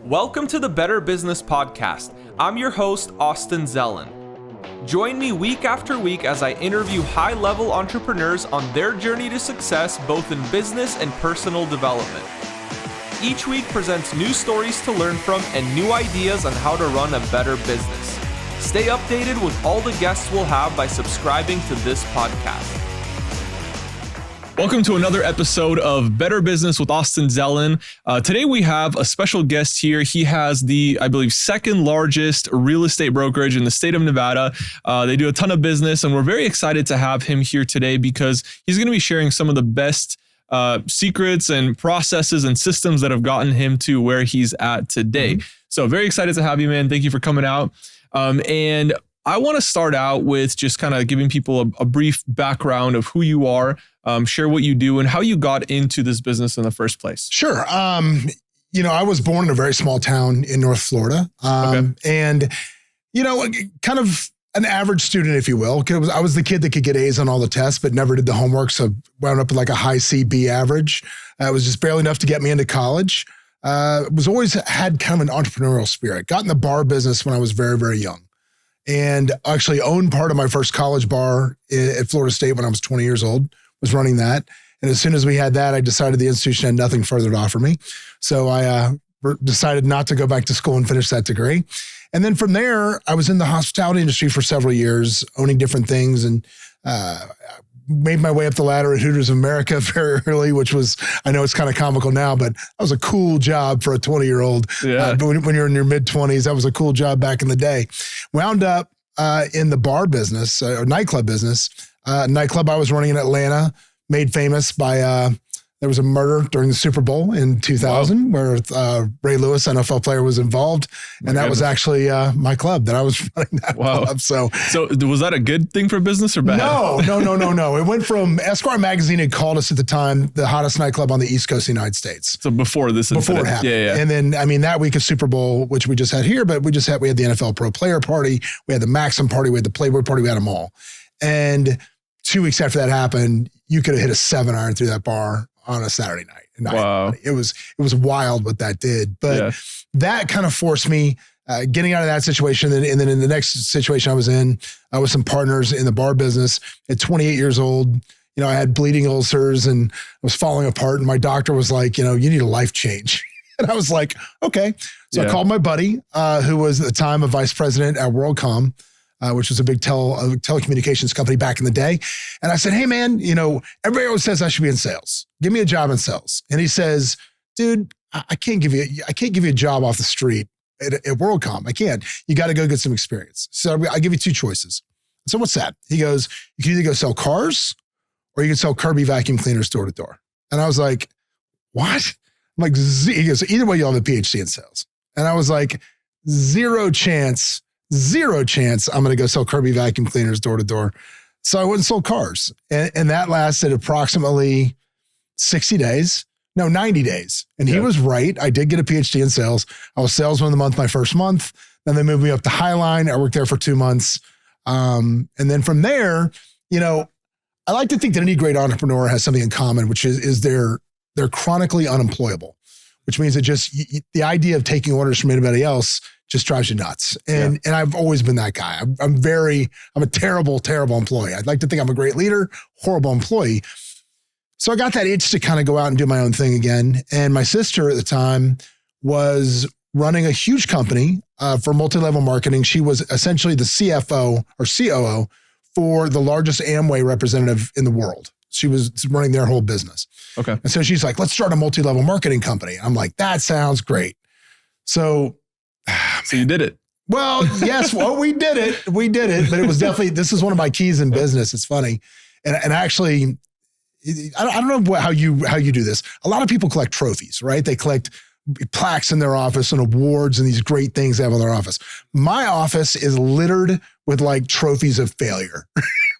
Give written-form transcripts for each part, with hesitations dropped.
Welcome to the Better Business Podcast. I'm your host, Austin Zelan. Join me week after week as I interview high-level entrepreneurs on their journey to success, both in business and personal development. Each week presents new stories to learn from and new ideas on how to run a better business. Stay updated with all the guests we'll have by subscribing to this podcast. Welcome to another episode of Better Business with Austin Zelan. Today we have a special guest here. He has the, I believe, second largest real estate brokerage in the state of Nevada. They do a ton of business, and we're very excited to have him here today because he's going to be sharing some of the best secrets and processes and systems that have gotten him to where he's at today. So very excited to have you, man. Thank you for coming out. And I want to start out with just kind of giving people a brief background of who you are, share what you do and how you got into this business in the first place. Sure. I was born in a very small town in North Florida. And, kind of an average student, if you will. I was the kid that could get A's on all the tests, but never did the homework. So wound up with like a high C/B average. It was just barely enough to get me into college. Was always had kind of an entrepreneurial spirit. Got in the bar business when I was very, very young. And actually owned part of my first college bar at Florida State when I was 20 years old, was running that. And as soon as we had that, I decided the institution had nothing further to offer me. So I decided not to go back to school and finish that degree. And then from there, I was in the hospitality industry for several years, owning different things, and made my way up the ladder at Hooters of America very early, which was, I know it's kind of comical now, but that was a cool job for a 20-year-old. Yeah. When you're in your mid-20s, that was a cool job back in the day. Wound up in the bar business, or nightclub business. Nightclub I was running in Atlanta, made famous by, there was a murder during the Super Bowl in 2000 where Ray Lewis, NFL player, was involved. And that was actually my club that I was running that club. So was that a good thing for business or bad? No. It went from Esquire magazine had called us at the time the hottest nightclub on the East Coast of the United States. So before this incident. Before it happened. Yeah. And then, that week of Super Bowl, which we just had here, but we had the NFL Pro Player Party, we had the Maxim Party, we had the Playboy Party, we had them all. And 2 weeks after that happened, you could have hit a 7-iron through that bar on a Saturday night. Wow. It was wild what that did. But that kind of forced me getting out of that situation. And then in the next situation I was in, I was some partners in the bar business at 28 years old. I had bleeding ulcers and I was falling apart. And my doctor was like, you need a life change. And I was like, okay. So I called my buddy, who was at the time a vice president at WorldCom, which was a big telecommunications company back in the day. And I said, hey man, everybody always says I should be in sales. Give me a job in sales. And he says, dude, I can't give you a job off the street at WorldCom. I can't. You got to go get some experience. So I give you two choices. So what's that? He goes, you can either go sell cars or you can sell Kirby vacuum cleaners door to door. And I was like, what? I'm like, he goes, either way, you'll have a PhD in sales. And I was like, zero chance I'm going to go sell Kirby vacuum cleaners door to door. So I went and sold cars. And that lasted approximately 90 days. And he was right. I did get a PhD in sales. I was salesman of the month my first month. Then they moved me up to Highline. I worked there for 2 months. And then from there, I like to think that any great entrepreneur has something in common, which is they're chronically unemployable, which means that just the idea of taking orders from anybody else just drives you nuts. And I've always been that guy. I'm a terrible, terrible employee. I'd like to think I'm a great leader, horrible employee. So I got that itch to kind of go out and do my own thing again. And my sister at the time was running a huge company for multi-level marketing. She was essentially the CFO or COO for the largest Amway representative in the world. She was running their whole business. Okay. And so she's like, let's start a multi-level marketing company. I'm like, that sounds great. So you did it. Well, yes. Well, we did it, but it was definitely, this is one of my keys in business. It's funny. And actually, I don't know how you do this. A lot of people collect trophies, right? They collect plaques in their office and awards and these great things they have in their office. My office is littered with like trophies of failure,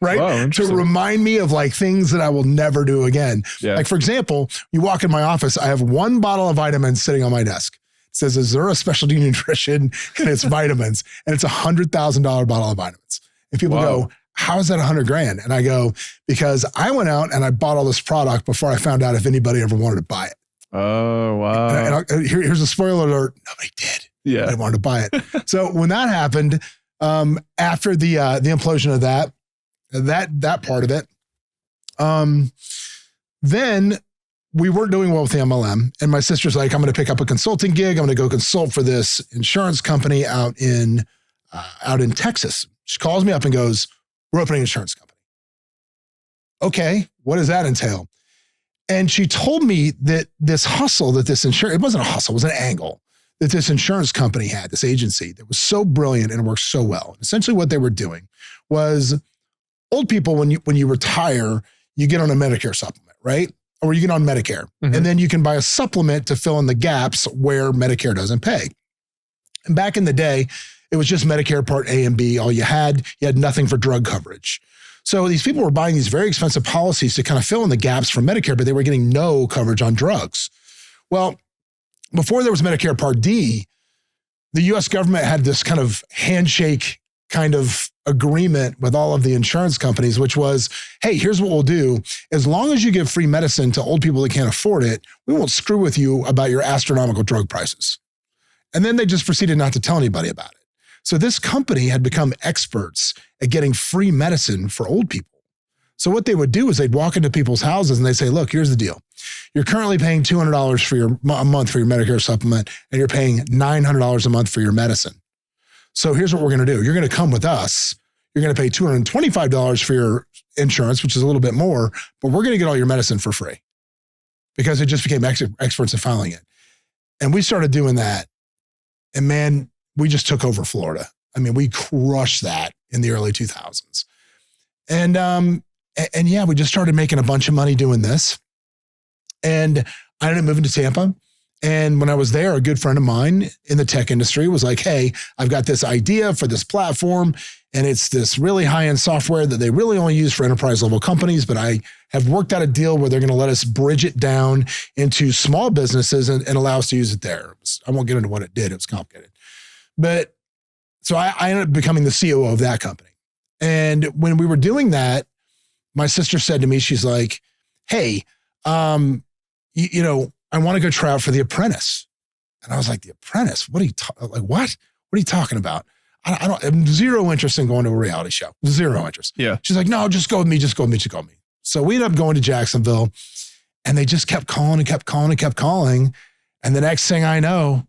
right? Wow, to remind me of like things that I will never do again. Yeah. Like for example, you walk in my office, I have one bottle of vitamins sitting on my desk. It says, is there a specialty nutrition? And it's vitamins. And it's $100,000 bottle of vitamins. And people go, how is that $100,000? And I go, because I went out and I bought all this product before I found out if anybody ever wanted to buy it. Oh, wow. And here's a spoiler alert. Nobody did. Yeah. I wanted to buy it. So when that happened, after the implosion of that part of it, then we weren't doing well with the MLM. And my sister's like, I'm going to pick up a consulting gig. I'm going to go consult for this insurance company out in Texas. She calls me up and goes, we're opening an insurance company. Okay, what does that entail? And she told me that this hustle that this insurance, it wasn't a hustle, it was an angle that this insurance company had, this agency that was so brilliant and worked so well. Essentially what they were doing was old people, when you retire, you get on a Medicare supplement, right? Or you get on Medicare. Mm-hmm. And then you can buy a supplement to fill in the gaps where Medicare doesn't pay. And back in the day, it was just Medicare Part A and B. All you had nothing for drug coverage. So these people were buying these very expensive policies to kind of fill in the gaps from Medicare, but they were getting no coverage on drugs. Well, before there was Medicare Part D, the US government had this kind of handshake kind of agreement with all of the insurance companies, which was, hey, here's what we'll do. As long as you give free medicine to old people that can't afford it, we won't screw with you about your astronomical drug prices. And then they just proceeded not to tell anybody about it. So this company had become experts at getting free medicine for old people. So what they would do is they'd walk into people's houses and they'd say, look, here's the deal. You're currently paying $200 a month for your Medicare supplement, and you're paying $900 a month for your medicine. So here's what we're going to do. You're going to come with us. You're going to pay $225 for your insurance, which is a little bit more, but we're going to get all your medicine for free, because it just became experts at filing it. And we started doing that. And man, we just took over Florida. I mean, we crushed that in the early 2000s. And yeah, we just started making a bunch of money doing this. And I ended up moving to Tampa. And when I was there, a good friend of mine in the tech industry was like, hey, I've got this idea for this platform, and it's this really high-end software that they really only use for enterprise level companies, but I have worked out a deal where they're going to let us bridge it down into small businesses and allow us to use it there. I won't get into what it did. It was complicated. But so I ended up becoming the COO of that company. And when we were doing that, my sister said to me, she's like, hey, you know, I want to go try out for The Apprentice. And I was like, The Apprentice? What are you like? What? What are you talking about? I have zero interest in going to a reality show. Zero interest. Yeah. She's like, no, just go with me. Just go with me. Just go with me. So we ended up going to Jacksonville, and they just kept calling and kept calling and kept calling. And the next thing I know,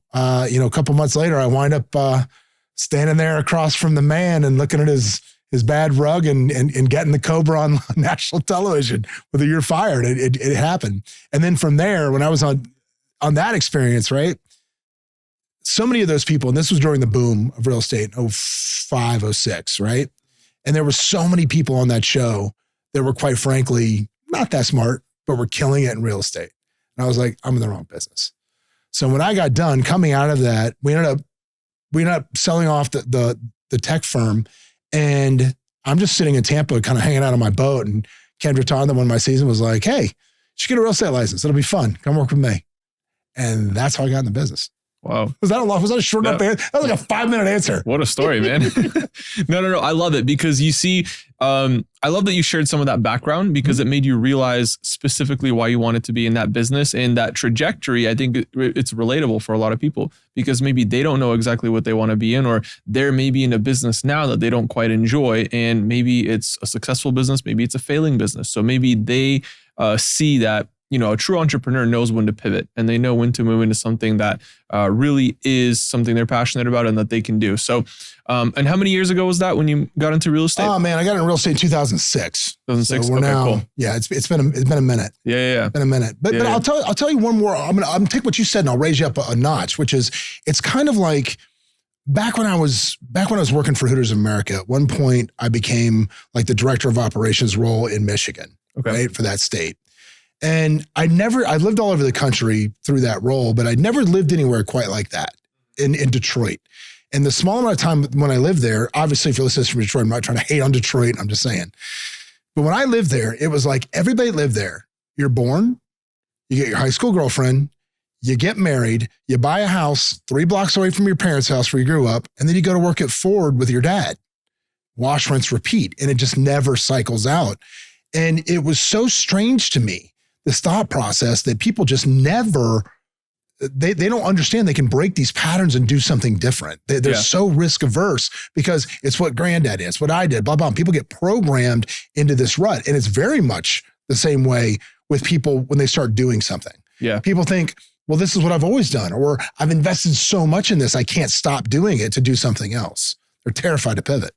you know, a couple months later, I wind up standing there across from the man and looking at his bad rug and getting the Cobra on national television with a "You're fired." It happened. And then from there, when I was on that experience, right? So many of those people, and this was during the boom of real estate, 05, 06, right? And there were so many people on that show that were, quite frankly, not that smart, but were killing it in real estate. And I was like, I'm in the wrong business. So when I got done coming out of that, we ended up selling off the tech firm. And I'm just sitting in Tampa, kind of hanging out on my boat. And Kendra Ton, the one of my season, was like, hey, you should get a real estate license. It'll be fun. Come work with me. And that's how I got in the business. Wow. Was that a short enough answer? That was like a 5-minute answer. What a story, man. No. I love it because you see, I love that you shared some of that background because it made you realize specifically why you wanted to be in that business and that trajectory. I think it's relatable for a lot of people because maybe they don't know exactly what they want to be in, or they're maybe in a business now that they don't quite enjoy. And maybe it's a successful business. Maybe it's a failing business. So maybe they see that, you know, a true entrepreneur knows when to pivot and they know when to move into something that really is something they're passionate about and that they can do. So, and how many years ago was that when you got into real estate? Oh man, I got into real estate in 2006. 2006. So we're now, cool. Yeah, it's been a minute. Yeah. It's been a minute. But I'll tell you one more. I'm gonna take what you said and I'll raise you up a notch, which is it's kind of like back when I was working for Hooters of America. At one point, I became like the director of operations role in Michigan, right, for that state. And I lived all over the country through that role, but I'd never lived anywhere quite like that in Detroit. And the small amount of time when I lived there, obviously, if you're listening from Detroit, I'm not trying to hate on Detroit. I'm just saying. But when I lived there, it was like everybody lived there. You're born, you get your high school girlfriend, you get married, you buy a house 3 blocks away from your parents' house where you grew up, and then you go to work at Ford with your dad. Wash, rinse, repeat. And it just never cycles out. And it was so strange to me this thought process that people just never, they don't understand they can break these patterns and do something different. They're so risk averse because it's what granddad is, what I did, blah, blah. People get programmed into this rut. And it's very much the same way with people when they start doing something. Yeah. People think, well, this is what I've always done, or I've invested so much in this, I can't stop doing it to do something else. They're terrified to pivot.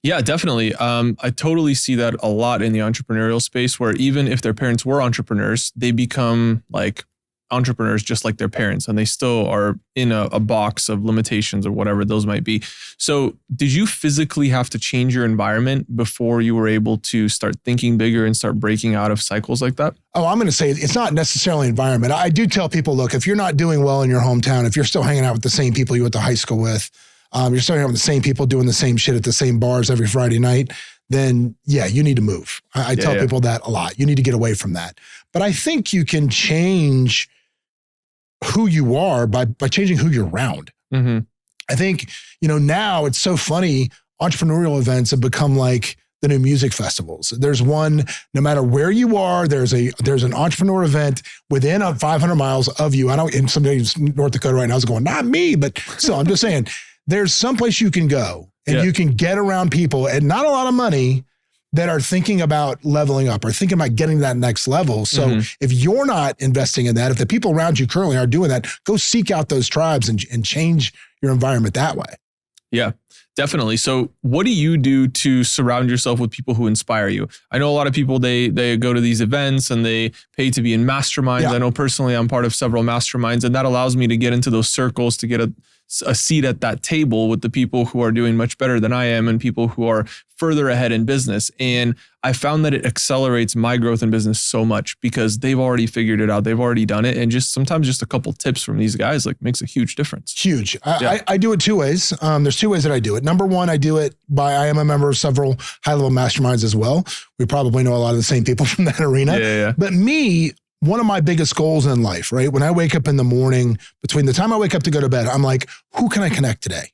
Yeah, definitely. I totally see that a lot in the entrepreneurial space, where even if their parents were entrepreneurs, they become like entrepreneurs just like their parents, and they still are in a box of limitations or whatever those might be. So did you physically have to change your environment before you were able to start thinking bigger and start breaking out of cycles like that? Oh, I'm going to say it's not necessarily environment. I do tell people, look, if you're not doing well in your hometown, if you're still hanging out with the same people you went to high school with, you're still hanging out with the same people doing the same shit at the same bars every Friday night, then yeah, you need to move. I tell people that a lot. You need to get away from that. But I think you can change who you are by changing who you're around. Mm-hmm. I think, now it's so funny. Entrepreneurial events have become like the new music festivals. There's one, no matter where you are, there's an entrepreneur event within 500 miles of you. And somebody's in North Dakota right now is going, not me, but still, I'm just saying, there's someplace you can go and you can get around people and not a lot of money that are thinking about leveling up or thinking about getting to that next level. So if you're not investing in that, if the people around you currently are doing that, go seek out those tribes and change your environment that way. Yeah, definitely. So what do you do to surround yourself with people who inspire you? I know a lot of people, they go to these events and they pay to be in masterminds. I know personally I'm part of several masterminds, and that allows me to get into those circles, to get a seat at that table with the people who are doing much better than I am and people who are further ahead in business. And I found that it accelerates my growth in business so much because they've already figured it out. They've already done it. And sometimes just a couple tips from these guys makes a huge difference. Huge. I do it two ways. There's two ways that I do it. Number one, I do it I am a member of several high-level masterminds as well. We probably know a lot of the same people from that arena. Yeah. But one of my biggest goals in life, right? When I wake up in the morning, between the time I wake up to go to bed, I'm like, who can I connect today?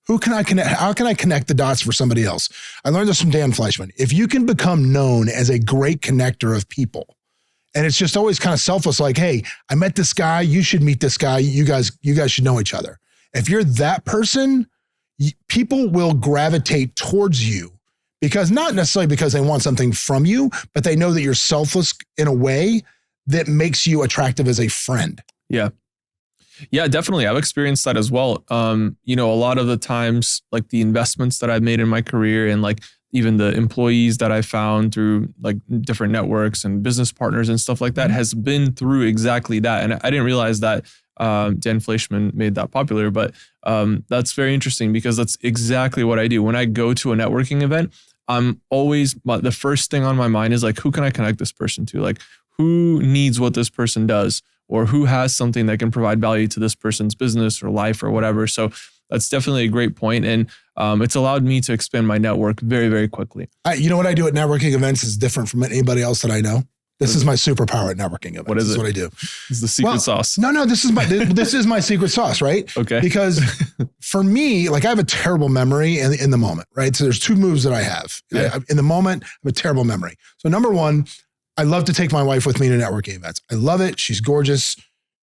Who can I connect? How can I connect the dots for somebody else? I learned this from Dan Fleischman. If you can become known as a great connector of people, and it's just always kind of selfless, like, hey, I met this guy, you should meet this guy, you guys should know each other. If you're that person, people will gravitate towards you because not necessarily because they want something from you, but they know that you're selfless in a way that makes you attractive as a friend. Yeah. Yeah, definitely. I've experienced that as well. A lot of the times, like the investments that I've made in my career and like even the employees that I found through like different networks and business partners and stuff like that has been through exactly that. And I didn't realize that Dan Fleischman made that popular, but that's very interesting because that's exactly what I do. When I go to a networking event, I'm always, the first thing on my mind is like, who can I connect this person to? Like, who needs what this person does, or who has something that can provide value to this person's business or life or whatever. So that's definitely a great point. And it's allowed me to expand my network very, very quickly. You know what I do at networking events is different from anybody else that I know. This is my superpower at networking events. What is it? This is what I do. This is the secret sauce. No, this is my secret sauce, right? Okay. Because for me, like I have a terrible memory in the moment, right? So there's two moves that I have. In the moment, I have a terrible memory. So number one, I love to take my wife with me to networking events. I love it. She's gorgeous.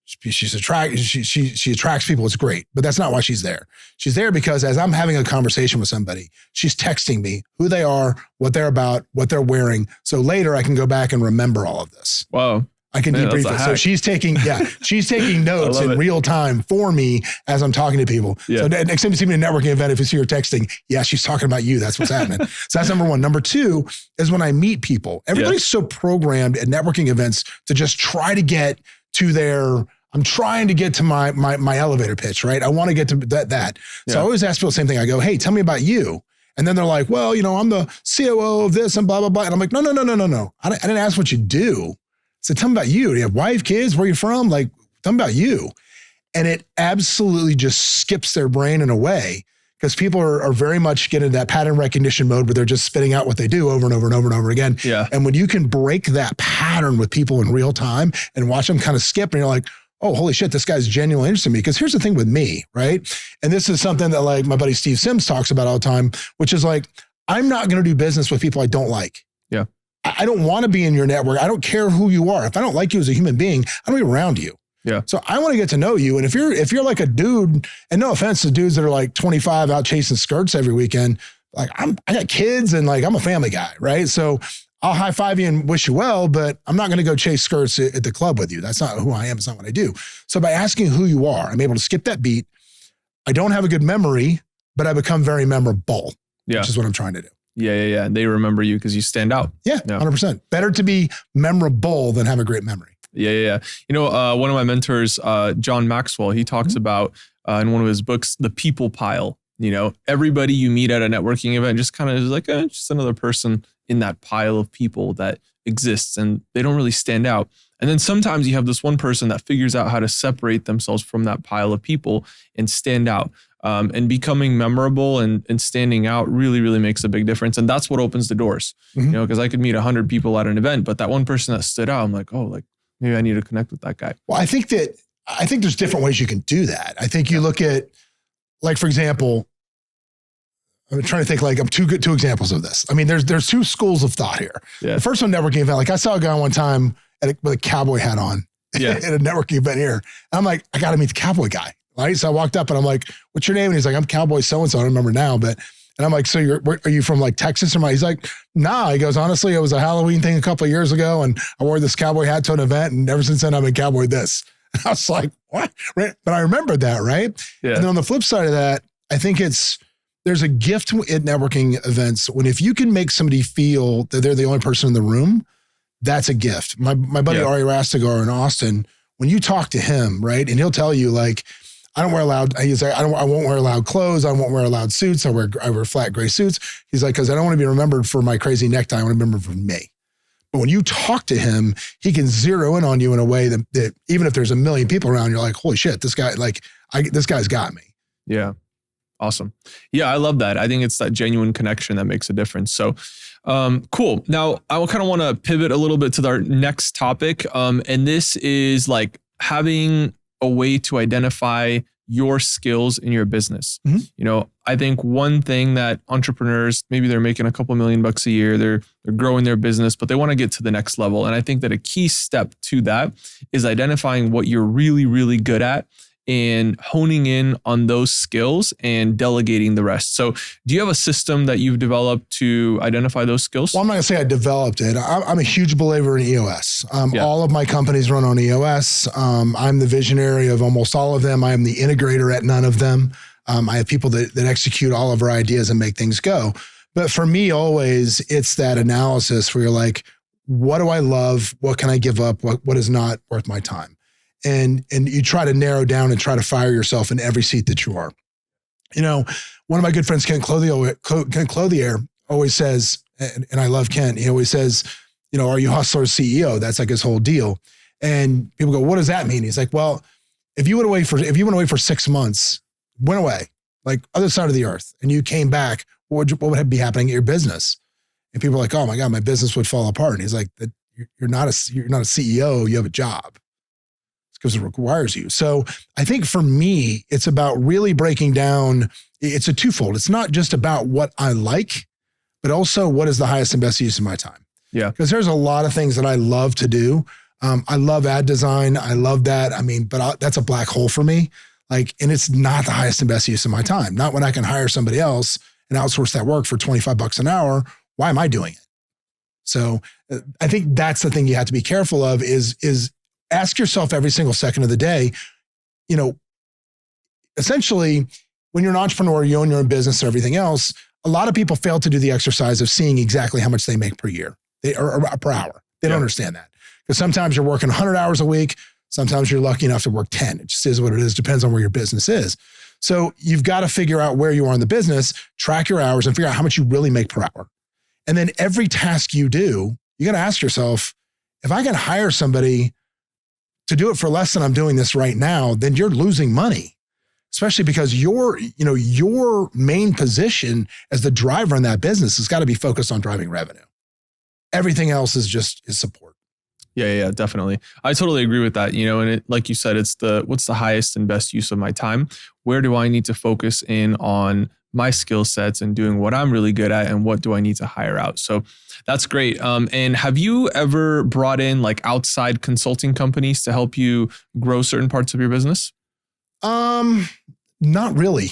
She attracts people. It's great, but that's not why she's there. She's there because as I'm having a conversation with somebody, she's texting me who they are, what they're about, what they're wearing. So later I can go back and remember all of this. Wow. I can debrief it. So she's taking notes in real time for me as I'm talking to people. Yeah. So next time you see me at a networking event, if you see her texting, she's talking about you. That's what's happening. So that's number one. Number two is when I meet people. Everybody's so programmed at networking events to just try to get to I'm trying to get to my elevator pitch, right? I want to get to that. So I always ask people the same thing. I go, hey, tell me about you. And then they're like, well, I'm the COO of this and blah, blah, blah. And I'm like, no. I didn't ask what you do. So tell me about you. Do you have wife, kids? Where are you from? Like, tell me about you. And it absolutely just skips their brain in a way because people are very much getting that pattern recognition mode where they're just spitting out what they do over and over and over and over again. Yeah. And when you can break that pattern with people in real time and watch them kind of skip and you're like, oh, holy shit, this guy's genuinely interested in me. Because here's the thing with me, right? And this is something that like my buddy Steve Sims talks about all the time, which is like, I'm not going to do business with people I don't like. Yeah. I don't want to be in your network. I don't care who you are. If I don't like you as a human being, I don't be around you. Yeah. So I want to get to know you. And if you're like a dude, and no offense to dudes that are like 25 out chasing skirts every weekend, like I got kids and like I'm a family guy, right? So I'll high five you and wish you well, but I'm not going to go chase skirts at the club with you. That's not who I am. It's not what I do. So by asking who you are, I'm able to skip that beat. I don't have a good memory, but I become very memorable, which is what I'm trying to do. Yeah. And they remember you because you stand out. Yeah, 100%. Better to be memorable than have a great memory. Yeah. You know, one of my mentors, John Maxwell, he talks about in one of his books, the people pile. You know, everybody you meet at a networking event just kind of is like, just another person in that pile of people that exists, and they don't really stand out. And then sometimes you have this one person that figures out how to separate themselves from that pile of people and stand out. And becoming memorable and standing out really, really makes a big difference. And that's what opens the doors, you know, because I could meet 100 people at an event, but that one person that stood out, I'm like, oh, like maybe I need to connect with that guy. Well, I think there's different ways you can do that. I think you look at, like, for example, I'm trying to think, like, I'm two examples of this. I mean, there's two schools of thought here. Yeah. The first one, networking event. Like I saw a guy one time with a cowboy hat on at a networking event here. And I'm like, I got to meet the cowboy guy. Right. So I walked up and I'm like, what's your name? And he's like, I'm Cowboy so-and-so. I don't remember now, and I'm like, so are you from like Texas or what? He's like, nah. He goes, honestly, it was a Halloween thing a couple of years ago. And I wore this cowboy hat to an event. And ever since then, I've been cowboy this. And I was like, what? Right. But I remembered that. Right. Yeah. And then on the flip side of that, I think there's a gift at networking events when if you can make somebody feel that they're the only person in the room, that's a gift. My buddy Ari Rastigar in Austin, when you talk to him, right, and he'll tell you like, he's like, I won't wear loud clothes. I won't wear loud suits. I wear flat gray suits. He's like, because I don't want to be remembered for my crazy necktie. I want to be remembered for me. But when you talk to him, he can zero in on you in a way that even if there's a million people around, you're like, holy shit, this guy's got me. Yeah. Awesome. Yeah, I love that. I think it's that genuine connection that makes a difference. So cool. Now, I kind of want to pivot a little bit to our next topic. And this is like having a way to identify your skills in your business. Mm-hmm. You know, I think one thing that entrepreneurs, maybe they're making a couple $1,000,000 a year, they're growing their business, but they want to get to the next level. And I think that a key step to that is identifying what you're really, really good at and honing in on those skills and delegating the rest. So do you have a system that you've developed to identify those skills? Well, I'm not gonna say I developed it. I'm a huge believer in EOS. All of my companies run on EOS. I'm the visionary of almost all of them. I am the integrator at none of them. I have people that execute all of our ideas and make things go. But for me, always, it's that analysis where you're like, what do I love? What can I give up? What is not worth my time? And you try to narrow down and try to fire yourself in every seat that you are. You know, one of my good friends, Ken Clothier, always says, and I love Ken, he always says, you know, are you hustler's CEO? That's like his whole deal. And people go, what does that mean? He's like, well, if you went away for 6 months, went away, like other side of the earth, and you came back, what would be happening at your business? And people are like, oh my God, my business would fall apart. And he's like, you're not a CEO, you have a job. Because it requires you. So I think for me, it's about really breaking down. It's a twofold. It's not just about what I like, but also what is the highest and best use of my time. Yeah. Because there's a lot of things that I love to do. I love ad design. I love that. I mean, but that's a black hole for me. Like, and it's not the highest and best use of my time. Not when I can hire somebody else and outsource that work for $25 an hour. Why am I doing it? So I think that's the thing you have to be careful of is ask yourself every single second of the day, you know, essentially when you're an entrepreneur, you own your own business and everything else, a lot of people fail to do the exercise of seeing exactly how much they make per year or per hour. They don't understand that because sometimes you're working 100 hours a week. Sometimes you're lucky enough to work 10. It just is what it is. Depends on where your business is. So you've got to figure out where you are in the business, track your hours and figure out how much you really make per hour. And then every task you do, you got to ask yourself, if I can hire somebody to do it for less than I'm doing this right now, then you're losing money, especially because your main position as the driver in that business has got to be focused on driving revenue. Everything else is support. Yeah, definitely. I totally agree with that. You know, and like you said, it's what's the highest and best use of my time? Where do I need to focus in on my skill sets and doing what I'm really good at and what do I need to hire out. So that's great. And have you ever brought in like outside consulting companies to help you grow certain parts of your business? Not really.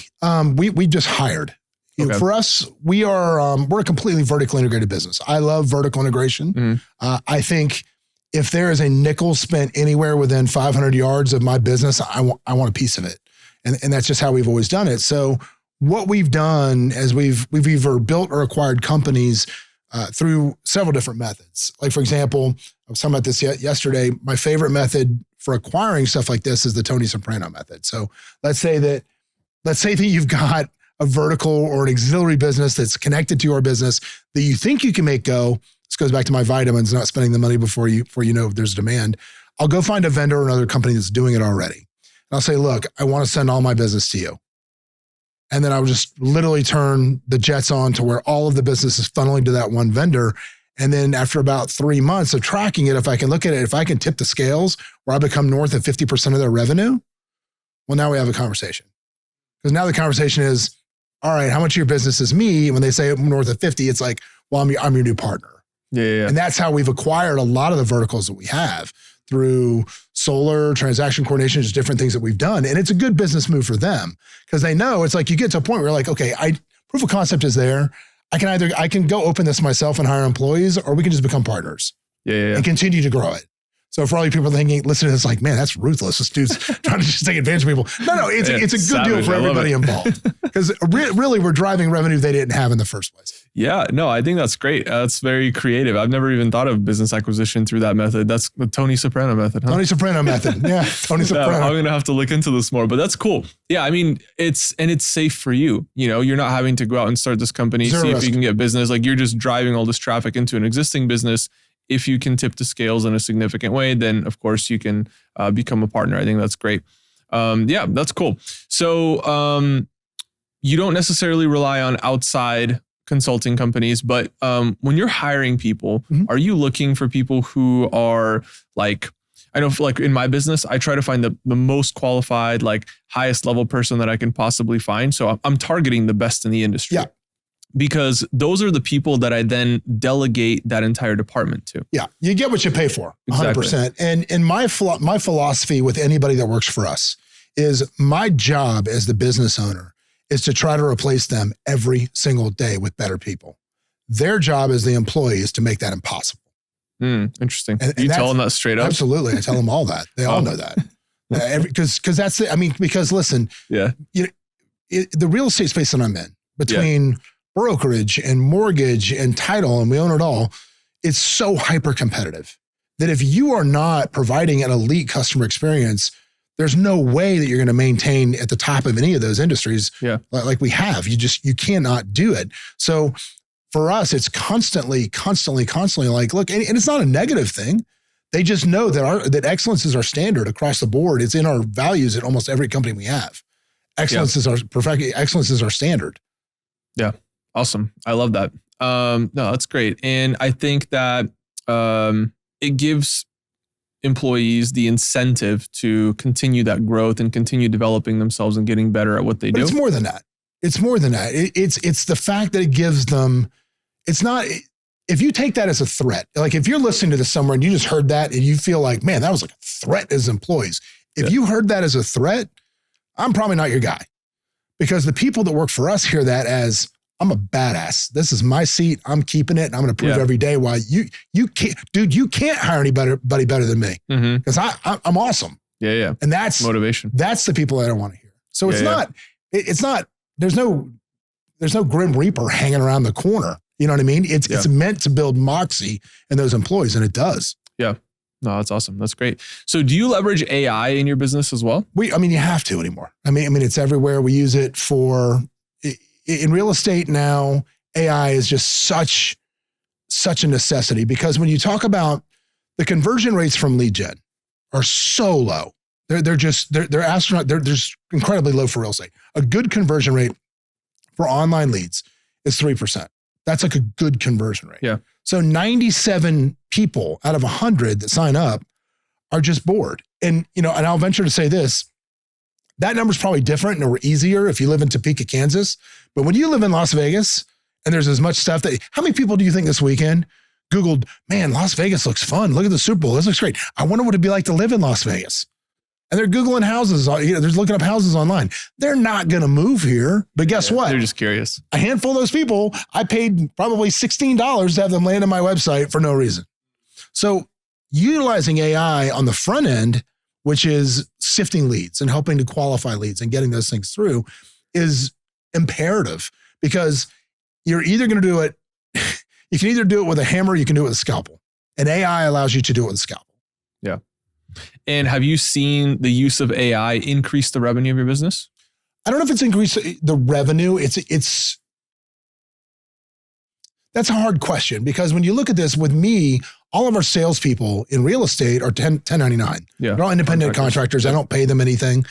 We just hired. Okay. For us, we're a completely vertically integrated business. I love vertical integration. I think if there is a nickel spent anywhere within 500 yards of my business, I want a piece of it. And that's just how we've always done it. So what we've done is we've either built or acquired companies through several different methods. Like, for example, I was talking about this yesterday. My favorite method for acquiring stuff like this is the Tony Soprano method. So let's say that you've got a vertical or an auxiliary business that's connected to your business that you think you can make go. This goes back to my vitamins, not spending the money before you know if there's demand. I'll go find a vendor or another company that's doing it already. And I'll say, look, I want to send all my business to you. And then I would just literally turn the jets on to where all of the business is funneling to that one vendor. And then after about 3 months of tracking it, if I can look at it, if I can tip the scales where I become north of 50% of their revenue, well, now we have a conversation. Because now the conversation is, all right, how much of your business is me? When they say north of 50, it's like, well, I'm your new partner. Yeah. And that's how we've acquired a lot of the verticals that we have through solar, transaction coordination, just different things that we've done. And it's a good business move for them because they know it's like you get to a point where you're like, okay, proof of concept is there. I can go open this myself and hire employees, or we can just become partners and continue to grow it. So for all you people thinking, listen to this, like, man, that's ruthless. This dude's trying to just take advantage of people. No, it's a good savage deal for everybody involved. Because really, we're driving revenue they didn't have in the first place. Yeah, no, I think that's great. That's very creative. I've never even thought of business acquisition through that method. That's the Tony Soprano method, huh? Tony Soprano method. Yeah, Tony Soprano. I'm going to have to look into this more, but that's cool. Yeah, I mean, it's safe for you. You know, you're not having to go out and start this company, see if you can get business. Like, you're just driving all this traffic into an existing business. If you can tip the scales in a significant way, then of course you can become a partner. I think that's great. Yeah, that's cool. So you don't necessarily rely on outside consulting companies, but when you're hiring people, are you looking for people who are like, I know like in my business, I try to find the most qualified, like highest level person that I can possibly find. So I'm targeting the best in the industry. Yeah. Because those are the people that I then delegate that entire department to. Yeah, you get what you pay for, 100%. Exactly. And my philosophy with anybody that works for us is my job as the business owner is to try to replace them every single day with better people. Their job as the employee is to make that impossible. Interesting. And you tell them that straight up? Absolutely. I tell them all that. They all know that. Because that's it. I mean, because listen, the real estate space that I'm in, between brokerage and mortgage and title, and we own it all, it's so hyper competitive that if you are not providing an elite customer experience, there's no way that you're going to maintain at the top of any of those industries like we have. You cannot do it. So for us, it's constantly like, look, and it's not a negative thing. They just know that excellence is our standard across the board. It's in our values at almost every company we have. Excellence is our standard. Yeah. Awesome. I love that. No, that's great. And I think that it gives employees the incentive to continue that growth and continue developing themselves and getting better at what they do. It's more than that. It's the fact that it gives them, it's not, if you take that as a threat, like if you're listening to this somewhere and you just heard that and you feel like, man, that was like a threat as employees. If you heard that as a threat, I'm probably not your guy, because the people that work for us hear that as, I'm a badass. This is my seat. I'm keeping it. And I'm going to prove every day why you can't, dude, you can't hire anybody better than me because I'm awesome. Yeah. And that's motivation. That's the people that I want to hear. So it's not, there's no Grim Reaper hanging around the corner. You know what I mean? It's meant to build moxie in those employees, and it does. Yeah. No, that's awesome. That's great. So do you leverage AI in your business as well? You have to anymore. I mean, it's everywhere. We use it in real estate now. AI is just such a necessity, because when you talk about the conversion rates from lead gen are so low, they're astronaut. They're just incredibly low for real estate. A good conversion rate for online leads is 3%. That's like a good conversion rate. Yeah. So 97 people out of 100 that sign up are just bored. And I'll venture to say this, That number's probably different or easier if you live in Topeka, Kansas. But when you live in Las Vegas and there's as much stuff how many people do you think this weekend Googled, man, Las Vegas looks fun. Look at the Super Bowl. This looks great. I wonder what it'd be like to live in Las Vegas. And they're Googling houses. They're looking up houses online. They're not going to move here. But guess what? They're just curious. A handful of those people, I paid probably $16 to have them land on my website for no reason. So utilizing AI on the front end, which is sifting leads and helping to qualify leads and getting those things through, is imperative, because you're either going to do it, you can either do it with a hammer, or you can do it with a scalpel. And AI allows you to do it with a scalpel. Yeah. And have you seen the use of AI increase the revenue of your business? I don't know if it's increased the revenue. That's a hard question, because when you look at this with me, all of our salespeople in real estate are 1099. Yeah. They're all independent contractors. I don't pay them anything,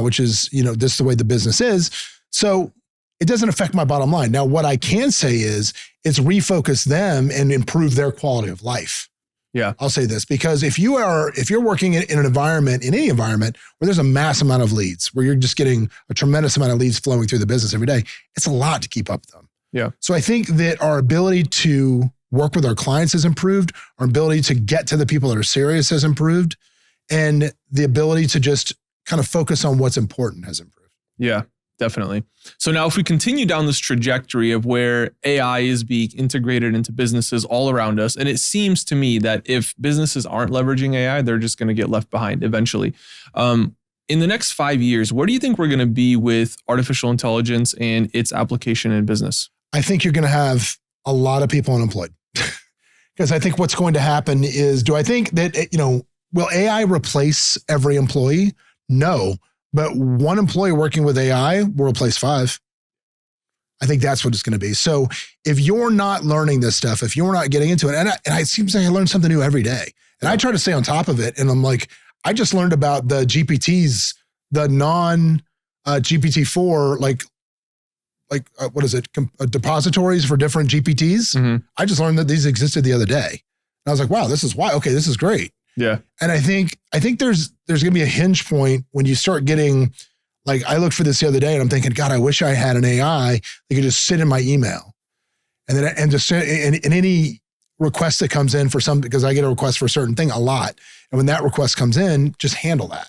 which is, this is the way the business is. So it doesn't affect my bottom line. Now, what I can say is it's refocus them and improve their quality of life. Yeah. I'll say this, because if you're working in an environment, in any environment where there's a mass amount of leads, where you're just getting a tremendous amount of leads flowing through the business every day, it's a lot to keep up with them. Yeah. So I think that our ability to work with our clients has improved. Our ability to get to the people that are serious has improved. And the ability to just kind of focus on what's important has improved. Yeah, definitely. So now if we continue down this trajectory of where AI is being integrated into businesses all around us, and it seems to me that if businesses aren't leveraging AI, they're just going to get left behind eventually. In the next 5 years, where do you think we're going to be with artificial intelligence and its application in business? I think you're going to have a lot of people unemployed. Because I think what's going to happen is, do I think that, will AI replace every employee? No, but one employee working with AI will replace 5. I think that's what it's going to be. So if you're not learning this stuff, if you're not getting into it, and it seems like I learn something new every day, and I try to stay on top of it. And I'm like, I just learned about the GPTs, the non-GPT-4, what is it? Depositories for different GPTs. Mm-hmm. I just learned that these existed the other day. And I was like, wow, this is why. Okay, this is great. Yeah. And I think there's going to be a hinge point when you start getting, I looked for this the other day and I'm thinking, God, I wish I had an AI that could just sit in my email and just any request that comes in for because I get a request for a certain thing a lot. And when that request comes in, just handle that.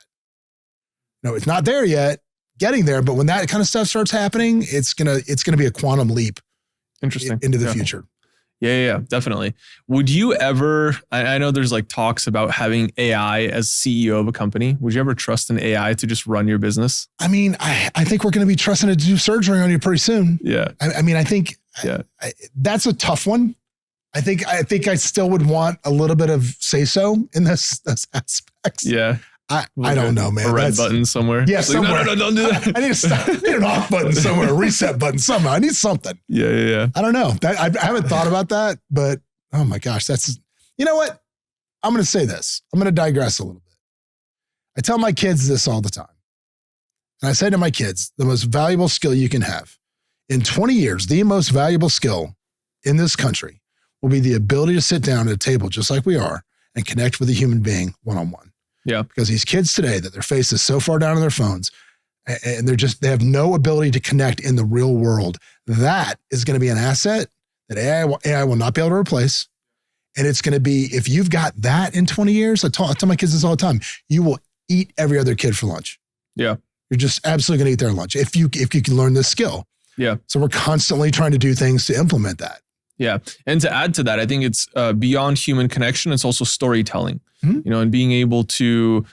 No, it's not there yet. Getting there, but when that kind of stuff starts happening, it's gonna be a quantum leap. Interesting. Into the future. Yeah, definitely. Would you ever? I know there's talks about having AI as CEO of a company. Would you ever trust an AI to just run your business? I mean, I think we're going to be trusting it to do surgery on you pretty soon. Yeah. I think that's a tough one. I think I still would want a little bit of say so in those aspects. Yeah. I don't know, man. A red button somewhere. Yeah, somewhere. No, don't do that. I need an off button somewhere, a reset button somehow. I need something. Yeah. I don't know. I haven't thought about that, but oh my gosh, you know what? I'm going to say this. I'm going to digress a little bit. I tell my kids this all the time. And I say to my kids, the most valuable skill you can have in 20 years, the most valuable skill in this country will be the ability to sit down at a table just like we are and connect with a human being one-on-one. Yeah. Because these kids today, that their face is so far down on their phones and they have no ability to connect in the real world. That is going to be an asset that AI will not be able to replace. And it's going to be, if you've got that in 20 years, I tell my kids this all the time, you will eat every other kid for lunch. Yeah. You're just absolutely going to eat their lunch if you can learn this skill. Yeah. So we're constantly trying to do things to implement that. Yeah. And to add to that, I think it's beyond human connection. It's also storytelling, and being able to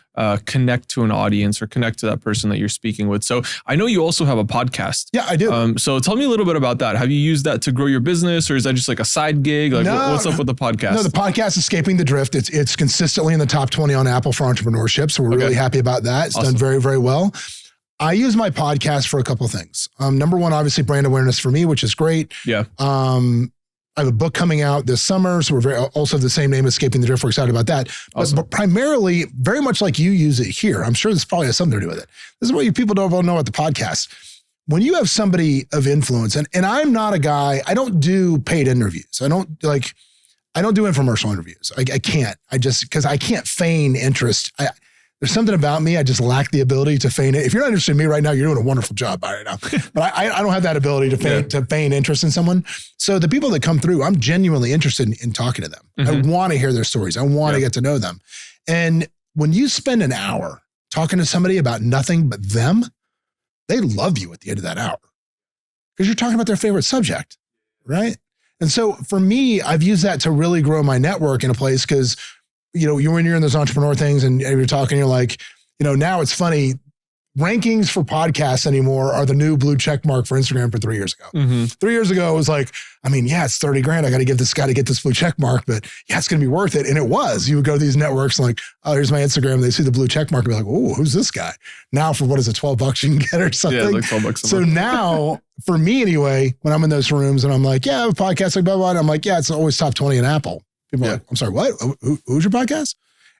connect to an audience or connect to that person that you're speaking with. So I know you also have a podcast. Yeah, I do. So tell me a little bit about that. Have you used that to grow your business, or is that just a side gig? What's up with the podcast? No, the podcast, Escaping the Drift. It's consistently in the top 20 on Apple for entrepreneurship. So we're really happy about that. It's done very, very well. I use my podcast for a couple of things. Number one, obviously brand awareness for me, which is great. Yeah. I have a book coming out this summer, so we're also the same name, Escaping the Drift. We're excited about that. Awesome. But primarily, very much like you use it here, I'm sure this probably has something to do with it. This is what you people don't know about the podcast. When you have somebody of influence, and I'm not a guy, I don't do paid interviews. I don't do infomercial interviews. I can't. Because I can't feign interest. There's something about me. I just lack the ability to feign it. If you're not interested in me right now, you're doing a wonderful job right now. But I don't have that ability to feign interest in someone. So the people that come through, I'm genuinely interested in talking to them. I want to hear their stories. I want to get to know them. And when you spend an hour talking to somebody about nothing but them, they love you at the end of that hour because you're talking about their favorite subject, right? And so for me, I've used that to really grow my network in a place because when you're in those entrepreneur things and you're talking, you're like, now it's funny. Rankings for podcasts anymore are the new blue check mark for Instagram for 3 years ago. 3 years ago, it was like, it's 30 grand. I got to get this blue check mark, but it's going to be worth it. And it was. You would go to these networks and like, oh, here's my Instagram. They see the blue check mark and be like, oh, who's this guy? Now for what is it, $12 you can get or something? Yeah, like $12 a month. Now, for me anyway, when I'm in those rooms and I'm like, I have a podcast, like blah, blah, blah, and I'm like, it's always top 20 in Apple. People are like, I'm sorry, what? Who's your podcast?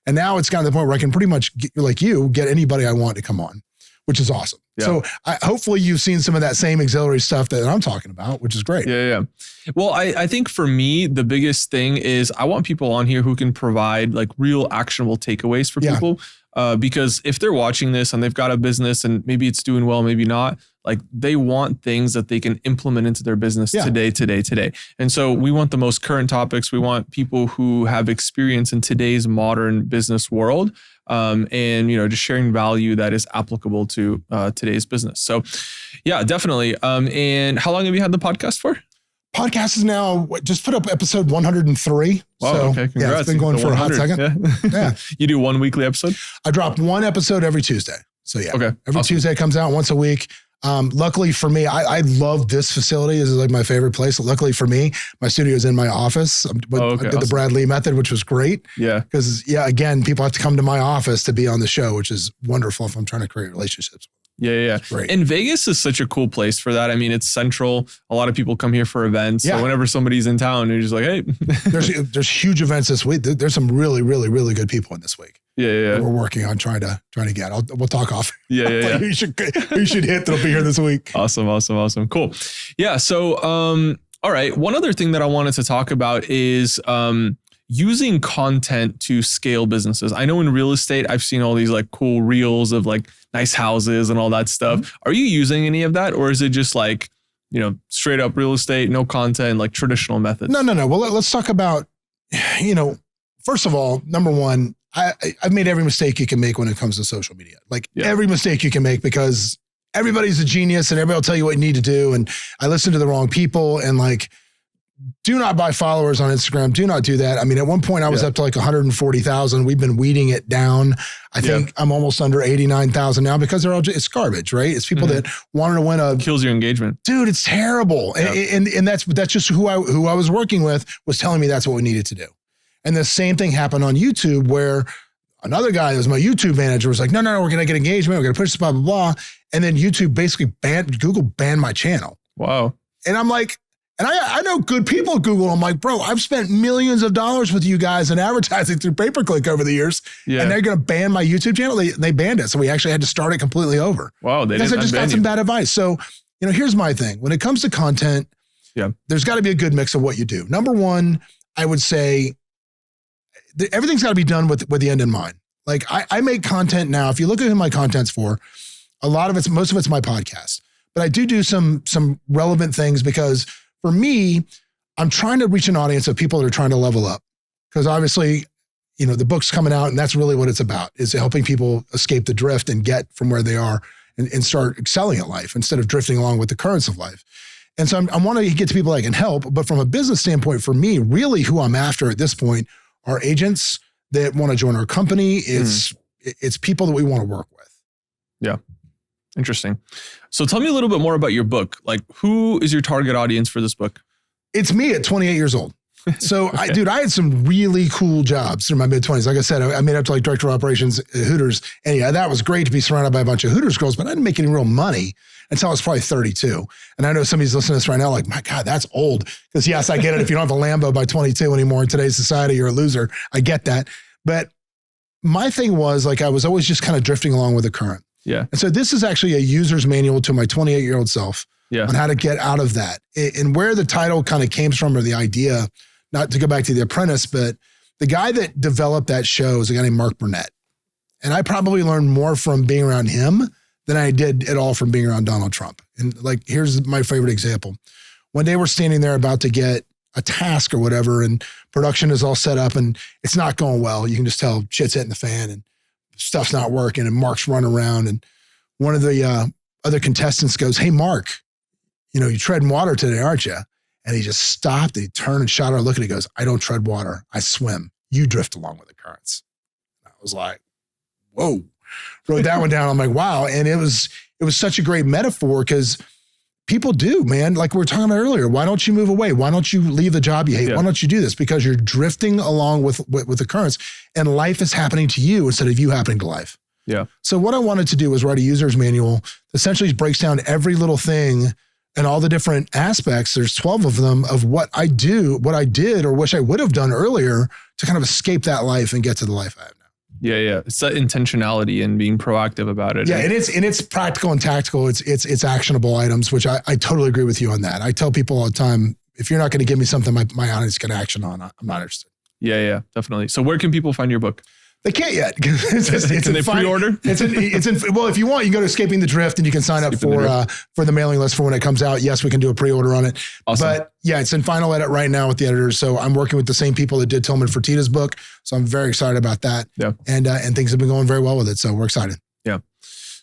And now it's gotten to the point where I can pretty much, get anybody I want to come on, which is awesome. Yeah. So hopefully you've seen some of that same auxiliary stuff that I'm talking about, which is great. Yeah. Well, I think for me, the biggest thing is I want people on here who can provide like real actionable takeaways for people. Because if they're watching this and they've got a business and maybe it's doing well, maybe not, like they want things that they can implement into their business today. And so we want the most current topics. We want people who have experience in today's modern business world. And just sharing value that is applicable to today's business. So yeah, definitely. And how long have you had the podcast for? Podcast is now just put up episode 103. Wow, so, okay, congrats. It's been going for a hot second. Yeah. You do one weekly episode? I drop one episode every Tuesday. So every Tuesday it comes out once a week. Luckily for me, I love this facility. This is like my favorite place. Luckily for me, my studio is in my office. I did the Brad Lee method, which was great. Yeah. Because again, people have to come to my office to be on the show, which is wonderful if I'm trying to create relationships. Yeah. Great. And Vegas is such a cool place for that. I mean, it's central. A lot of people come here for events. So whenever somebody's in town, you're just like, hey. there's huge events this week. There's some really, really, really good people in this week. Yeah. We're working on trying to get. We'll talk off. Yeah. You should hit that'll be here this week. Awesome. Cool. Yeah. So, all right. One other thing that I wanted to talk about is using content to scale businesses. I know in real estate, I've seen all these like cool reels of like nice houses and all that stuff. Are you using any of that, or is it just like, straight up real estate, no content, like traditional methods? No. Well, let's talk about, first of all, number one, I've made every mistake you can make when it comes to social media. Every mistake you can make, because everybody's a genius and everybody will tell you what you need to do. And I listen to the wrong people and do not buy followers on Instagram. Do not do that. I mean, at one point I was up to 140,000. We've been weeding it down. I think I'm almost under 89,000 now because it's garbage, right? It's people that wanted to win kills your engagement. Dude, it's terrible. Yeah. And that's just who I was working with was telling me that's what we needed to do. And the same thing happened on YouTube where another guy that was my YouTube manager was like, no, we're going to get engagement. We're going to push this, blah, blah, blah. And then YouTube basically Google banned my channel. Wow. And I'm like, and I know good people at Google. I'm like, bro, I've spent millions of dollars with you guys in advertising through pay-per-click over the years. Yeah. And they're going to ban my YouTube channel. They banned it. So we actually had to start it completely over. Wow. Because I just got some bad advice. So, here's my thing. When it comes to content, there's got to be a good mix of what you do. Number one, I would say everything's got to be done with the end in mind. Like I make content now. If you look at who my content's for, most of it's my podcast, but I do some relevant things because for me, I'm trying to reach an audience of people that are trying to level up. Because obviously, the book's coming out and that's really what it's about, is helping people escape the drift and get from where they are and start excelling at life instead of drifting along with the currents of life. And so I want to get to people I can help. But from a business standpoint, for me, really who I'm after at this point are agents that want to join our company. It's people that we want to work with. Yeah. Interesting. So tell me a little bit more about your book. Like, who is your target audience for this book? It's me at 28 years old. So okay. I had some really cool jobs through my mid-20s. Like I said, I made up to director of operations at Hooters. And that was great to be surrounded by a bunch of Hooters girls, but I didn't make any real money until I was probably 32. And I know somebody's listening to this right now like, my God, that's old. Because yes, I get it. If you don't have a Lambo by 22 anymore in today's society, you're a loser. I get that. But my thing was I was always just kind of drifting along with the current. Yeah. And so this is actually a user's manual to my 28-year-old self on how to get out of that. And where the title kind of came from, or the idea, not to go back to The Apprentice, but the guy that developed that show is a guy named Mark Burnett. And I probably learned more from being around him than I did at all from being around Donald Trump. And like, here's my favorite example. One day we're standing there about to get a task or whatever, and production is all set up and it's not going well. You can just tell shit's hitting the fan and stuff's not working, and Mark's running around. And one of the other contestants goes, "Hey, Mark, you're treading water today, aren't you?" And he just stopped and he turned and shot her a look and he goes, "I don't tread water. I swim. You drift along with the currents." And I was like, whoa, wrote that one down. I'm like, wow. And it was such a great metaphor, because people do, man. Like we were talking about earlier, why don't you move away? Why don't you leave the job you hate? Yeah. Why don't you do this? Because you're drifting along with the currents, and life is happening to you instead of you happening to life. Yeah. So what I wanted to do was write a user's manual that essentially breaks down every little thing and all the different aspects. There's 12 of them of what I did or wish I would have done earlier to kind of escape that life and get to the life I have now. Yeah. It's that intentionality and being proactive about it. Yeah. And it's practical and tactical. It's actionable items, which I totally agree with you on that. I tell people all the time, if you're not going to give me something my audience can action on, I'm not interested. Yeah, definitely. So where can people find your book? They can't yet. Can they pre-order? Well, if you want, you go to Escaping the Drift and you can sign up for the mailing list for when it comes out. Yes, we can do a pre-order on it. Awesome. But yeah, it's in final edit right now with the editors. So I'm working with the same people that did Tillman Fertitta's book. So I'm very excited about that. Yeah. And things have been going very well with it. So we're excited. Yeah.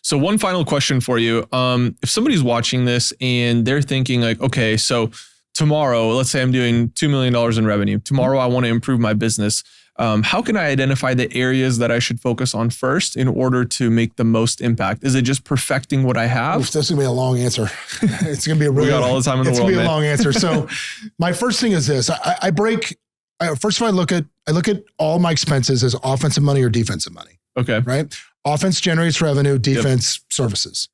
So one final question for you. If somebody's watching this and they're thinking like, okay, so tomorrow, let's say I'm doing $2 million in revenue. Tomorrow, I want to improve my business. How can I identify the areas that I should focus on first in order to make the most impact? Is it just perfecting what I have? Oof, this is going to be a long answer. It's going to be a really we got all the time in the world. It's going to be a long answer. So my first thing is this. First of all, I look at all my expenses as offensive money or defensive money. Okay. Right? Offense generates revenue, defense services.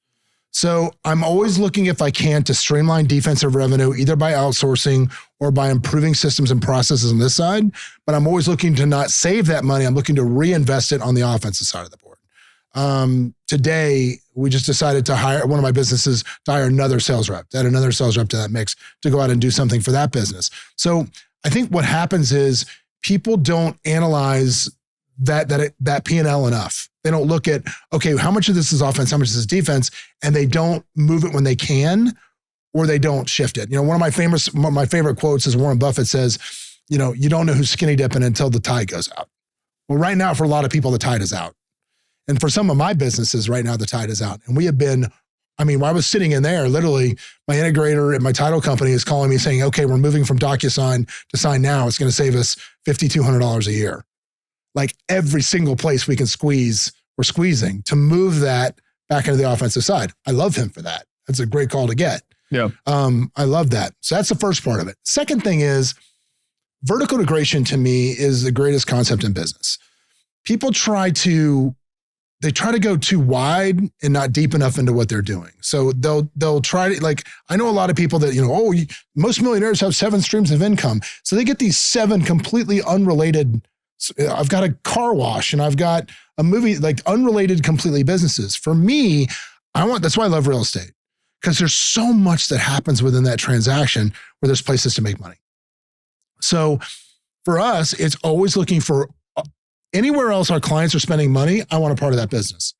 So I'm always looking, if I can, to streamline defensive revenue, either by outsourcing or by improving systems and processes on this side. But I'm always looking to not save that money. I'm looking to reinvest it on the offensive side of the board. Today, we just decided to hire one of my businesses to hire another sales rep, to add another sales rep to that mix to go out and do something for that business. So I think what happens is people don't analyze that P&L enough. They don't look at, okay, how much of this is offense, how much of this is defense, and they don't move it when they can, or they don't shift it. One of my favorite quotes is Warren Buffett says, you don't know who's skinny dipping until the tide goes out. Well, right now, for a lot of people, the tide is out. And for some of my businesses right now, the tide is out. And we have been, while I was sitting in there, literally my integrator at my title company is calling me saying, okay, we're moving from DocuSign to Sign Now. It's going to save us $5,200 a year. Like every single place we can squeeze, we're squeezing to move that back into the offensive side. I love him for that. That's a great call to get. Yeah. I love that. So that's the first part of it. Second thing is vertical integration to me is the greatest concept in business. People try to go too wide and not deep enough into what they're doing. So they'll try to, like, I know a lot of people that, most millionaires have 7 streams of income. So they get these 7 completely unrelated. I've got a car wash and I've got a movie, like unrelated completely businesses. For me, that's why I love real estate, because there's so much that happens within that transaction where there's places to make money. So for us, it's always looking for anywhere else our clients are spending money. I want a part of that business.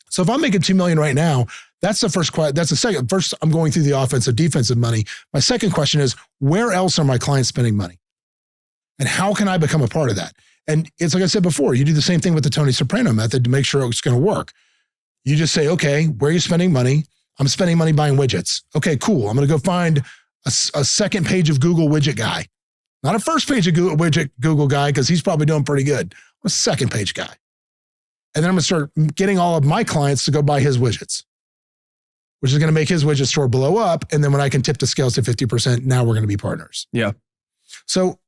So if I'm making $2 million right now, that's the first question. That's the second. First, I'm going through the offensive, defensive money. My second question is, where else are my clients spending money? And how can I become a part of that? And it's like I said before, you do the same thing with the Tony Soprano method to make sure it's going to work. You just say, okay, where are you spending money? I'm spending money buying widgets. Okay, cool. I'm going to go find a second page of Google widget guy. Not a first page of Google guy, because he's probably doing pretty good. I'm a second page guy. And then I'm going to start getting all of my clients to go buy his widgets, which is going to make his widget store blow up. And then when I can tip the scales to 50%, now we're going to be partners. Yeah. So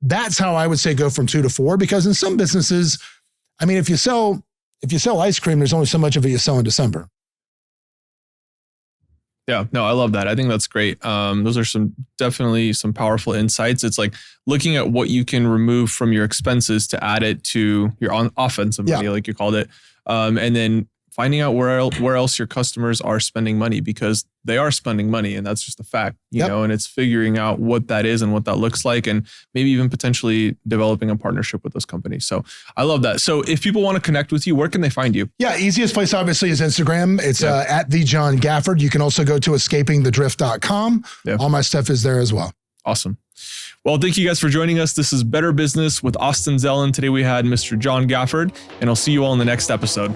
that's how I would say go from 2 to 4, because in some businesses, if you sell ice cream, there's only so much of it you sell in December. Yeah, no, I love that. I think that's great. Those are definitely some powerful insights. It's like looking at what you can remove from your expenses to add it to your offensive money, like you called it. And then finding out where else your customers are spending money, because they are spending money, and that's just a fact, you know, and it's figuring out what that is and what that looks like, and maybe even potentially developing a partnership with those companies. So I love that. So if people want to connect with you, where can they find you? Yeah, easiest place obviously is Instagram. It's at the John Gafford. You can also go to escapingthedrift.com. All my stuff is there as well. Awesome. Well, thank you guys for joining us. This is Better Business with Austin Zelan. Today we had Mr. John Gafford, and I'll see you all in the next episode.